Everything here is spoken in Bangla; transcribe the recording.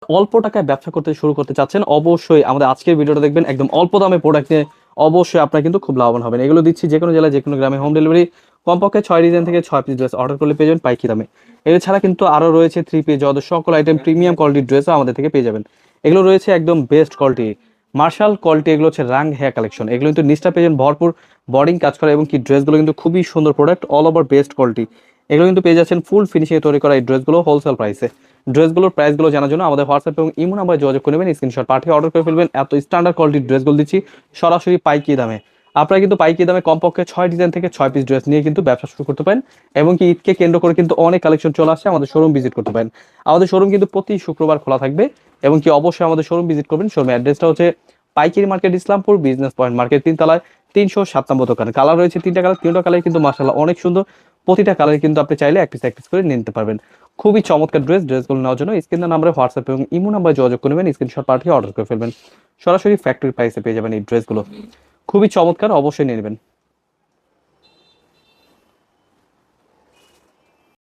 অল্প টাকায় ব্যবসা করতে শুরু করতে চাচ্ছেন, অবশ্যই আমাদের আজকের ভিডিওটা দেখবেন। একদম অল্প দামে প্রোডাক্ট নিয়ে অবশ্যই আপনারা কিন্তু খুব লাভবান হবেন। এগুলো দিচ্ছি যে কোনো জেলায় যে কোনো গ্রামে হোম ডেলিভারি। কমপক্ষে 6 ডিজাইন থেকে 6 পিস ড্রেস অর্ডার করলে পেয়ে যাবেন পাইকারি দামে। এছাড়া কিন্তু আরও রয়েছে 3 পিস যত সকল আইটেম প্রিমিয়াম কোয়ালিটির ড্রেসও আমাদের থেকে পেয়ে যাবেন। এগুলো রয়েছে একদম বেস্ট কোয়ালিটি, মার্শাল কোয়ালিটি। এগুলো হচ্ছে রাং হেয়ার কালেকশন। এগুলো কিন্তু নিচটা পেয়ে যাবেন ভরপুর বডিং কাজ করা, এবং কি ড্রেসগুলো কিন্তু খুবই সুন্দর product, all over best quality. এগুলো কিন্তু পেয়ে যাচ্ছেন ফুল ফিনিশিংয়ে তৈরি করা এই ড্রেসগুলো হোলসেল প্রাইসে। ড্রেসগুলোর প্রাইসগুলো জানার জন্য আমাদের হোয়াটসঅ্যাপ এবং ইমো নাম্বারে যোগাযোগ করে নেবেন, স্ক্রিনশট পাঠিয়ে অর্ডার করে ফেলবেন। এত স্ট্যান্ডার্ড কোয়ালিটির ড্রেসগুলো দিচ্ছি সরাসরি পাইকারি দামে। আপনারা কিন্তু পাইকারি দামে কমপক্ষে 6 ডিজাইন থেকে 6 পিস ড্রেস নিয়ে কিন্তু ব্যবসা শুরু করতে পারেন। এবং কি ঈদকে কেন্দ্র করে কিন্তু অনেক কালেকশন চলে আসছে, আমাদের শোরুম ভিজিট করতে পারেন। আমাদের শোরুম কিন্তু প্রতি শুক্রবার খোলা থাকবে, এবং কি অবশ্যই আমাদের শোরুম ভিজিট করবেন। শোরুমের অ্যাড্রেসটা হচ্ছে পাইকারি market, Islampur business point market, 3 তলায় 307 নম্বর দোকান। কালার রয়েছে 3টা কালার, 3টা কালার কিন্তু মাশাআল্লাহ অনেক সুন্দর। প্রতিটা কালার কিন্তু আপনি চাইলে এক পিস এক পিস করে নিতে পারবেন। খুবই চমৎকার ড্রেসগুলো নেওয়ার জন্য স্ক্রিনের নাম্বারে হোয়াটসঅ্যাপ এবং ইমো নাম্বারে যোগাযোগ করে নেবেন, স্ক্রিনশট পাঠিয়ে অর্ডার করে ফেলবেন। সরাসরি ফ্যাক্টরি প্রাইসে পেয়ে যাবেন এই ড্রেসগুলো, খুবই চমৎকার, অবশ্যই নিয়ে নেবেন।